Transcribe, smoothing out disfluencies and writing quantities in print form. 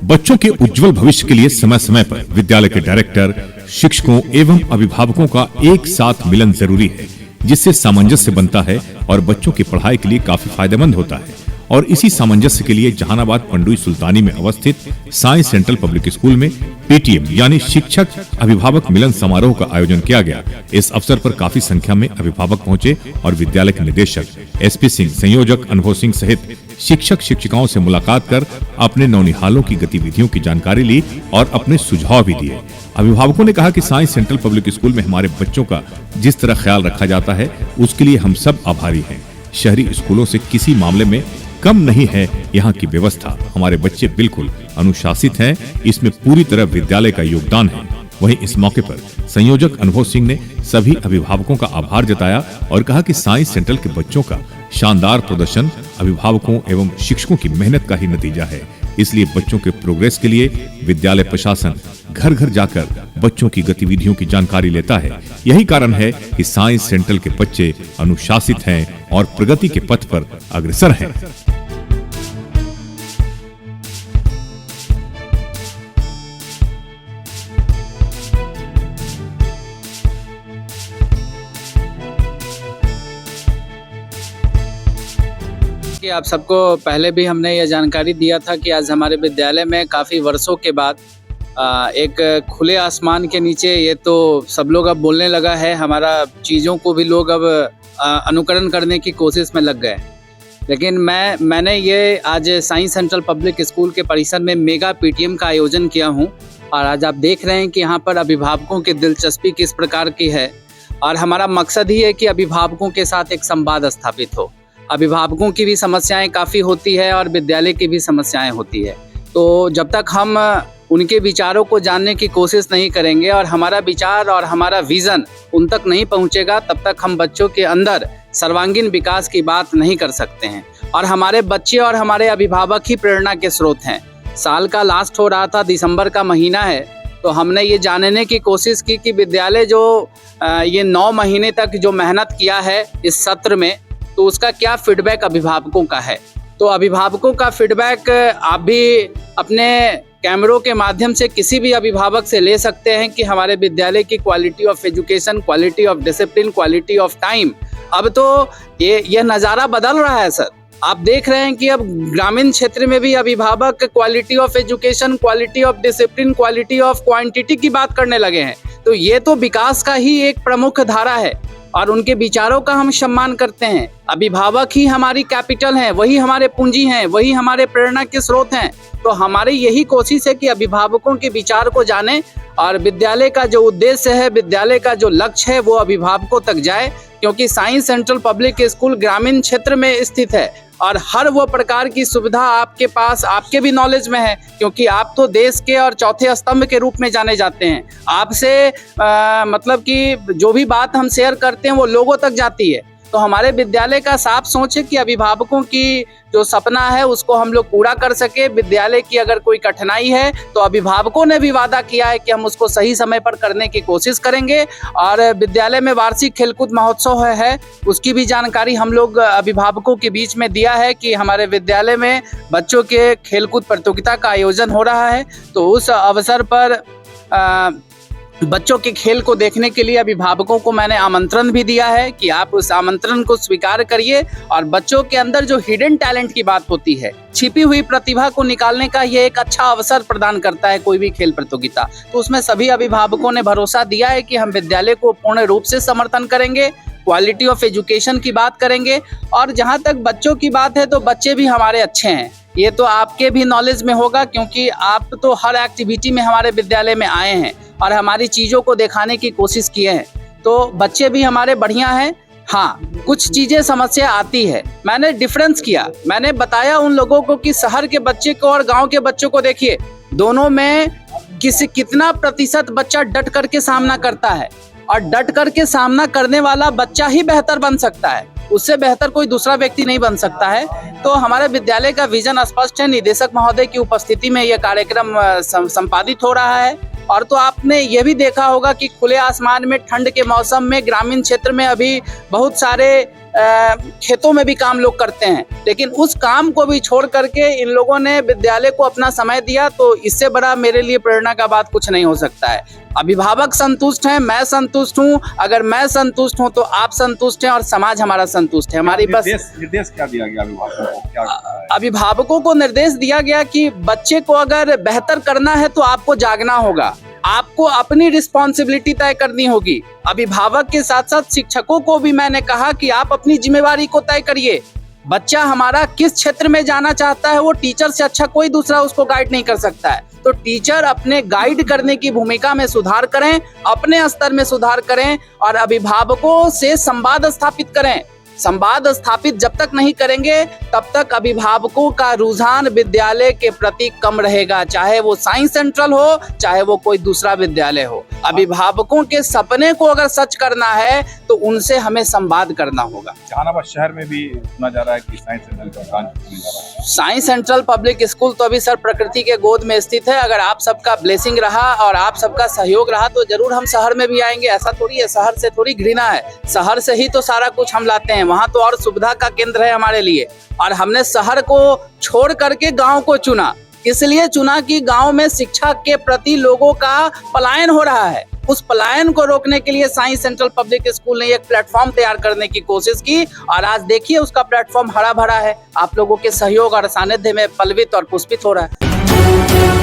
बच्चों के उज्जवल भविष्य के लिए समय समय पर विद्यालय के डायरेक्टर, शिक्षकों एवं अभिभावकों का एक साथ मिलन जरूरी है, जिससे सामंजस्य बनता है और बच्चों की पढ़ाई के लिए काफी फायदेमंद होता है। और इसी सामंजस्य के लिए जहानाबाद पंडुई सुल्तानी में अवस्थित साई सेंट्रल पब्लिक स्कूल में पीटीएम यानी शिक्षक अभिभावक मिलन समारोह का आयोजन किया गया। इस अवसर पर काफी संख्या में अभिभावक पहुंचे और विद्यालय के निदेशक एसपी सिंह, संयोजक अनुभव सिंह सहित शिक्षक शिक्षिकाओं से मुलाकात कर अपने नौनिहालों की गतिविधियों की जानकारी ली और अपने सुझाव भी दिए। अभिभावकों ने कहा कि साई सेंट्रल पब्लिक स्कूल में हमारे बच्चों का जिस तरह ख्याल रखा जाता है उसके लिए हम सब आभारी हैं। शहरी स्कूलों से किसी मामले में कम नहीं है यहाँ की व्यवस्था। हमारे बच्चे बिल्कुल अनुशासित हैं, इसमें पूरी तरह विद्यालय का योगदान है। वहीं इस मौके पर संयोजक अनुभव सिंह ने सभी अभिभावकों का आभार जताया और कहा कि साई सेंट्रल के बच्चों का शानदार प्रदर्शन अभिभावकों एवं शिक्षकों की मेहनत का ही नतीजा है। इसलिए बच्चों के प्रोग्रेस के लिए विद्यालय प्रशासन घर घर जाकर बच्चों की गतिविधियों की जानकारी लेता है। यही कारण है कि साई सेंट्रल के बच्चे अनुशासित हैं और प्रगति के पथ पर अग्रसर हैं। कि आप सबको पहले भी हमने यह जानकारी दिया था कि आज हमारे विद्यालय में काफ़ी वर्षों के बाद एक खुले आसमान के नीचे ये तो सब लोग अब बोलने लगा है, हमारा चीज़ों को भी लोग अब अनुकरण करने की कोशिश में लग गए। लेकिन मैंने ये आज साई सेंट्रल पब्लिक स्कूल के परिसर में मेगा पीटीएम का आयोजन किया हूँ और आज आप देख रहे हैं कि यहाँ पर अभिभावकों की दिलचस्पी किस प्रकार की है और हमारा मकसद ही है कि अभिभावकों के साथ एक संवाद स्थापित हो। अभिभावकों की भी समस्याएं काफ़ी होती है और विद्यालय की भी समस्याएं होती है, तो जब तक हम उनके विचारों को जानने की कोशिश नहीं करेंगे और हमारा विचार और हमारा विज़न उन तक नहीं पहुंचेगा, तब तक हम बच्चों के अंदर सर्वांगीण विकास की बात नहीं कर सकते हैं। और हमारे बच्चे और हमारे अभिभावक ही प्रेरणा के स्रोत हैं। साल का लास्ट हो रहा था, दिसंबर का महीना है, तो हमने ये जानने की कोशिश की कि विद्यालय जो ये 9 महीने तक जो मेहनत किया है इस सत्र में, तो उसका क्या फीडबैक अभिभावकों का है। तो अभिभावकों का फीडबैक आप भी अपने कैमरों के माध्यम से किसी भी अभिभावक से ले सकते हैं कि हमारे विद्यालय की quality of education, quality of discipline, quality of time, अब तो ये नज़ारा बदल रहा है सर। आप देख रहे हैं कि अब ग्रामीण क्षेत्र में भी अभिभावक quality of education, quality of discipline, quality of quantity की बात करने लगे हैं। तो ये तो विकास का ही एक प्रमुख धारा है और उनके विचारों का हम सम्मान करते हैं। अभिभावक ही हमारी कैपिटल हैं, वही हमारे पूंजी हैं, वही हमारे प्रेरणा के स्रोत हैं। तो हमारी यही कोशिश है कि अभिभावकों के विचार को जानें और विद्यालय का जो उद्देश्य है, विद्यालय का जो लक्ष्य है, वो अभिभावकों तक जाए, क्योंकि साई सेंट्रल पब्लिक स्कूल ग्रामीण क्षेत्र में स्थित है और हर वो प्रकार की सुविधा आपके पास, आपके भी नॉलेज में है, क्योंकि आप तो देश के और चौथे स्तंभ के रूप में जाने जाते हैं। आपसे मतलब कि जो भी बात हम शेयर करते हैं वो लोगों तक जाती है। तो हमारे विद्यालय का साफ सोच है कि अभिभावकों की जो सपना है उसको हम लोग पूरा कर सके। विद्यालय की अगर कोई कठिनाई है तो अभिभावकों ने भी वादा किया है कि हम उसको सही समय पर करने की कोशिश करेंगे। और विद्यालय में वार्षिक खेलकूद महोत्सव है, उसकी भी जानकारी हम लोग अभिभावकों के बीच में दिया है कि हमारे विद्यालय में बच्चों के खेलकूद प्रतियोगिता का आयोजन हो रहा है। तो उस अवसर पर बच्चों के खेल को देखने के लिए अभिभावकों को मैंने आमंत्रण भी दिया है कि आप उस आमंत्रण को स्वीकार करिए और बच्चों के अंदर जो हिडन टैलेंट की बात होती है, छिपी हुई प्रतिभा को निकालने का ये एक अच्छा अवसर प्रदान करता है कोई भी खेल प्रतियोगिता। तो उसमें सभी अभिभावकों ने भरोसा दिया है कि हम विद्यालय को पूर्ण रूप से समर्थन करेंगे, क्वालिटी ऑफ एजुकेशन की बात करेंगे। और जहाँ तक बच्चों की बात है तो बच्चे भी हमारे अच्छे हैं, ये तो आपके भी नॉलेज में होगा, क्योंकि आप तो हर एक्टिविटी में हमारे विद्यालय में आए हैं और हमारी चीज़ों को दिखाने की कोशिश किए हैं। तो बच्चे भी हमारे बढ़िया हैं। हाँ, कुछ चीज़ें समस्या आती है, मैंने डिफरेंस किया, मैंने बताया उन लोगों को कि शहर के बच्चे को और गांव के बच्चों को देखिए, दोनों में कितना प्रतिशत बच्चा डट करके सामना करता है और डट करके सामना करने वाला बच्चा ही बेहतर बन सकता है, उससे बेहतर कोई दूसरा व्यक्ति नहीं बन सकता है। तो हमारे विद्यालय का विजन स्पष्ट है। निदेशक महोदय की उपस्थिति में यह कार्यक्रम संपादित हो रहा है। और तो आपने ये भी देखा होगा कि खुले आसमान में ठंड के मौसम में ग्रामीण क्षेत्र में अभी बहुत सारे खेतों में भी काम लोग करते हैं, लेकिन उस काम को भी छोड़ करके इन लोगों ने विद्यालय को अपना समय दिया, तो इससे बड़ा मेरे लिए प्रेरणा का बात कुछ नहीं हो सकता है। अभिभावक संतुष्ट हैं, मैं संतुष्ट हूं, अगर मैं संतुष्ट हूं तो आप संतुष्ट हैं और समाज हमारा संतुष्ट है। हमारी बस निर्देश क्या दिया गया अभिभावकों को? क्या अभिभावकों को निर्देश दिया गया कि बच्चे को अगर बेहतर करना है तो आपको जागना होगा, आपको अपनी रिस्पॉन्सिबिलिटी तय करनी होगी। अभिभावक के साथ साथ शिक्षकों को भी मैंने कहा कि आप अपनी जिम्मेवारी को तय करिए। बच्चा हमारा किस क्षेत्र में जाना चाहता है वो टीचर से अच्छा कोई दूसरा उसको गाइड नहीं कर सकता है, तो टीचर अपने गाइड करने की भूमिका में सुधार करें, अपने स्तर में सुधार करें और अभिभावकों से संवाद स्थापित करें। संवाद स्थापित जब तक नहीं करेंगे तब तक अभिभावकों का रुझान विद्यालय के प्रति कम रहेगा, चाहे वो साइंस सेंट्रल हो, चाहे वो कोई दूसरा विद्यालय हो। अभिभावकों के सपने को अगर सच करना है तो उनसे हमें संवाद करना होगा। जहानाबाद शहर में भी सुना जा रहा है कि साइंस सेंटर का ब्रांच खुलने जा रहा है। साइंस सेंट्रल पब्लिक स्कूल तो अभी सर प्रकृति के गोद में स्थित है। अगर आप सबका ब्लेसिंग रहा और आप सबका सहयोग रहा तो जरूर हम शहर में भी आएंगे। ऐसा थोड़ी है, शहर से थोड़ी घृणा है, शहर से ही तो सारा कुछ हम लाते हैं। वहाँ तो और सुविधा का केंद्र है हमारे लिए, और हमने शहर को छोड़ करके गांव को चुना। इसलिए चुना कि गांव में शिक्षा के प्रति लोगों का पलायन हो रहा है। उस पलायन को रोकने के लिए साइंस सेंट्रल पब्लिक स्कूल ने एक प्लेटफॉर्म तैयार करने की कोशिश की और आज देखिए उसका प्लेटफॉर्म हरा भरा है। आप लोगों के सहयोग और सानिध्य में पल्वित और पुष्पित हो रहा है।